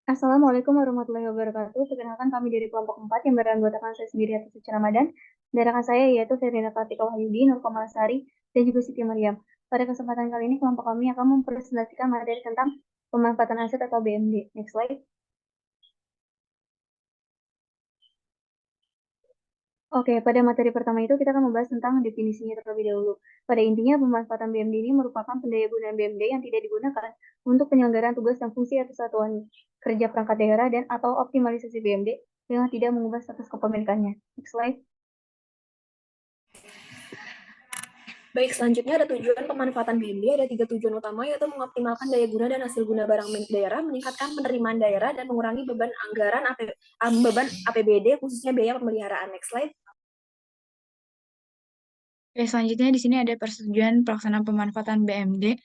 Assalamualaikum warahmatullahi wabarakatuh. Perkenalkan kami dari kelompok 4 yang beranggotakan saya sendiri atas Suci Ramadan, dan rekan saya yaitu Ferdinand Kartika Wahyudi, Nur Komalasari, dan juga Siti Maryam. Pada kesempatan kali ini kelompok kami akan mempresentasikan materi tentang pemanfaatan aset atau BMD. Next slide. Oke, pada materi pertama itu kita akan membahas tentang definisinya terlebih dahulu. Pada intinya, pemanfaatan BMD ini merupakan pendayagunaan BMD yang tidak digunakan untuk penyelenggaraan tugas dan fungsi atau satuan kerja perangkat daerah dan atau optimalisasi BMD dengan tidak mengubah status kepemilikannya. Next slide. Baik, selanjutnya ada tujuan pemanfaatan BMD. Ada 3 tujuan utama, yaitu mengoptimalkan daya guna dan hasil guna barang milik daerah, meningkatkan penerimaan daerah, dan mengurangi beban anggaran beban APBD, khususnya biaya pemeliharaan. Next slide. Oke, selanjutnya di sini ada persetujuan pelaksanaan pemanfaatan BMD.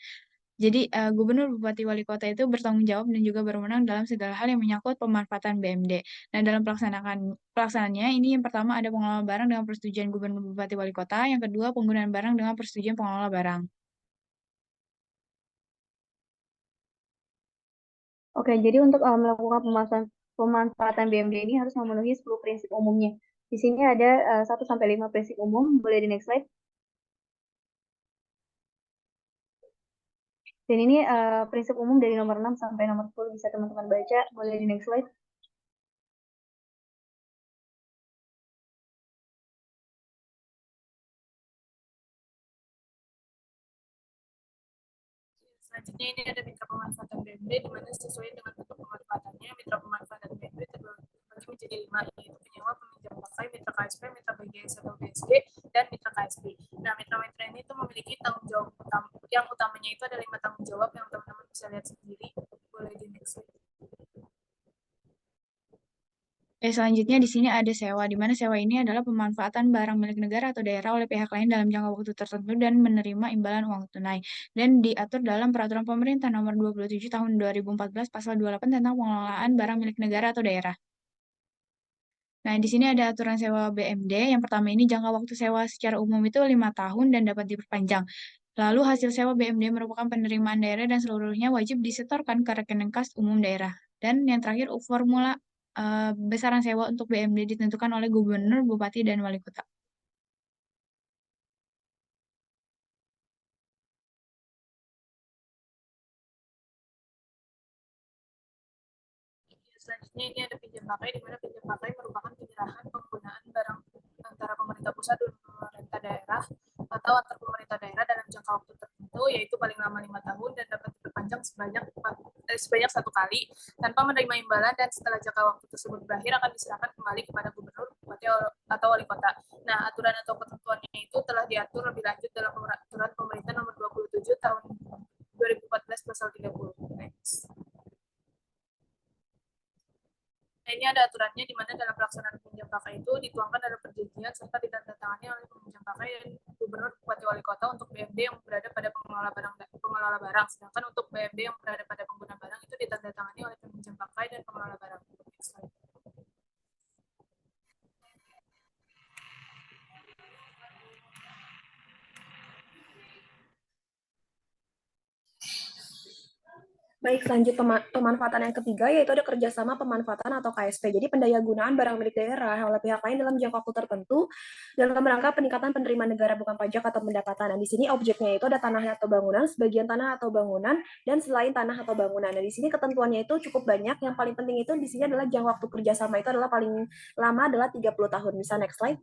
Jadi, Gubernur, Bupati, Wali Kota itu bertanggung jawab dan juga berwenang dalam segala hal yang menyangkut pemanfaatan BMD. Nah, dalam pelaksanaannya ini yang pertama ada pengelola barang dengan persetujuan Gubernur, Bupati, Wali Kota. Yang kedua, penggunaan barang dengan persetujuan pengelola barang. Oke, jadi untuk melakukan pemanfaatan BMD ini harus memenuhi 10 prinsip umumnya. Di sini ada 1 sampai 5 prinsip umum. Boleh di next slide. Dan ini prinsip umum dari nomor 6 sampai nomor 10 bisa teman-teman baca. Boleh di next slide. Selanjutnya ini ada mitra pemanfaatan BMD, di mana sesuai dengan bentuk pemanfaatannya, mitra pemanfaatan BMD terbagi menjadi 5, yaitu penyewa, peminjam pakai, mitra KSP, mitra BGS atau BSG, dan mitra KSP. Nah, mitra-mitra ini itu memiliki tanggung jawab yang utamanya itu ada 5 tanggung jawab yang teman-teman bisa lihat sendiri. Boleh di next slide. Selanjutnya di sini ada sewa, di mana sewa ini adalah pemanfaatan barang milik negara atau daerah oleh pihak lain dalam jangka waktu tertentu dan menerima imbalan uang tunai. Dan diatur dalam Peraturan Pemerintah Nomor 27 Tahun 2014 Pasal 28 tentang pengelolaan barang milik negara atau daerah. Nah, di sini ada aturan sewa BMD. Yang pertama ini jangka waktu sewa secara umum itu 5 tahun dan dapat diperpanjang. Lalu hasil sewa BMD merupakan penerimaan daerah dan seluruhnya wajib disetorkan ke rekening kas umum daerah. Dan yang terakhir, formula besaran sewa untuk BMD ditentukan oleh Gubernur, Bupati, dan Wali Kota. Selanjutnya ini ada pinjam pakai, di mana pinjam pakai merupakan penyerahan penggunaan barang antara pemerintah pusat dan pemerintah daerah atau antar pemerintah daerah dalam jangka waktu tertentu, yaitu paling lama 5 tahun dan dapat diperpanjang sebanyak 1 kali tanpa menerima imbalan, dan setelah jangka waktu tersebut berakhir akan diserahkan kembali kepada Gubernur, Bupati, atau Wali Kota. Nah, aturan atau ketentuannya itu telah diatur lebih lanjut dalam Peraturan Pemerintah Nomor 27 Tahun 2014 Pasal 30. Next. Nah, ini ada aturannya, di mana dalam pelaksanaan pinjam pakai itu dituangkan dalam perjanjian serta ditandatangani oleh peminjam pakai dan Gubernur, Bupati, Wali Kota untuk BMD yang berada pada pengelola barang. Sedangkan untuk BMD yang berada pada pengguna barang itu ditandatangani oleh peminjam pakai dan pengelola barang. Next slide. Baik, lanjut pemanfaatan yang ketiga, yaitu ada kerjasama pemanfaatan atau KSP. Jadi pendaya gunaan barang milik daerah oleh pihak lain dalam jangka waktu tertentu dalam rangka peningkatan penerimaan negara bukan pajak atau pendapatan. Nah, di sini objeknya itu ada tanah atau bangunan, sebagian tanah atau bangunan, dan selain tanah atau bangunan. Nah, di sini ketentuannya itu cukup banyak. Yang paling penting itu di sini adalah jangka waktu kerjasama itu adalah paling lama adalah 30 tahun. Bisa next slide.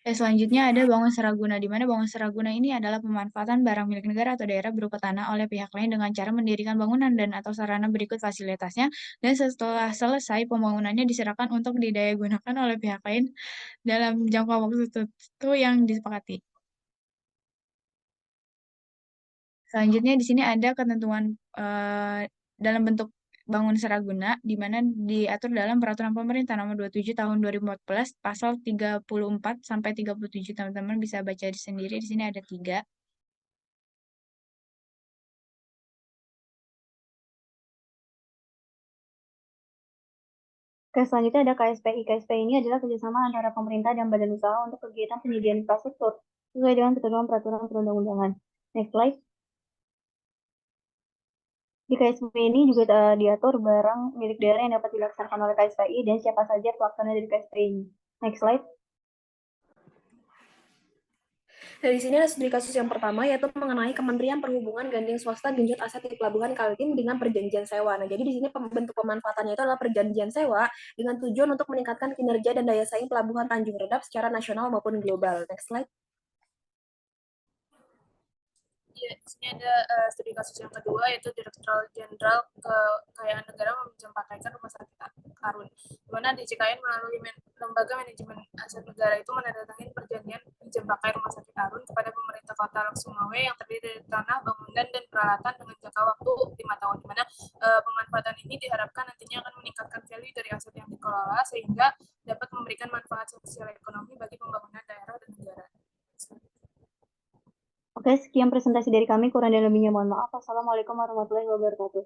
Selanjutnya ada bangun seraguna, di mana bangun seraguna ini adalah pemanfaatan barang milik negara atau daerah berupa tanah oleh pihak lain dengan cara mendirikan bangunan dan atau sarana berikut fasilitasnya, dan setelah selesai pembangunannya diserahkan untuk didayagunakan oleh pihak lain dalam jangka waktu tertentu yang disepakati. Selanjutnya di sini ada ketentuan dalam bentuk bangun seraguna, di mana diatur dalam Peraturan Pemerintah Nomor 27 Tahun 2014 Pasal 34 sampai 37. Teman-teman bisa baca sendiri, di sini ada 3. Oke, selanjutnya ada KSPI. KSP ini adalah kerjasama antara pemerintah dan badan usaha untuk kegiatan penyediaan infrastruktur sesuai dengan ketentuan peraturan perundang-undangan. Next slide. Di KSP ini juga diatur barang milik daerah yang dapat dilaksanakan oleh KSPI dan siapa saja pelaksana dari KSPI ini. Next slide. Dari sini ada studi kasus yang pertama, yaitu mengenai Kementerian Perhubungan gandeng swasta genjot aset di Pelabuhan Kaltim dengan perjanjian sewa. Nah, jadi di sini bentuk pemanfaatannya itu adalah perjanjian sewa dengan tujuan untuk meningkatkan kinerja dan daya saing Pelabuhan Tanjung Redap secara nasional maupun global. Next slide. Ya, di sini ada studi kasus yang kedua, yaitu Direktorat Jenderal Kekayaan Negara meminjam pakaikan Rumah Sakit Karun, di mana DJKN melalui Lembaga Manajemen Aset Negara itu menandatangani perjanjian pinjam pakai Rumah Sakit Karun kepada pemerintah Kota Luksumawe yang terdiri dari tanah, bangunan, dan peralatan dengan jangka waktu 5 tahun, di mana pemanfaatan ini diharapkan nantinya akan meningkatkan value dari aset yang dikelola sehingga dapat memberikan manfaat sosial ekonomi bagi pembangunan daerah dan negara. Oke, sekian presentasi dari kami. Kurang dan lebihnya mohon maaf. Wassalamualaikum warahmatullahi wabarakatuh.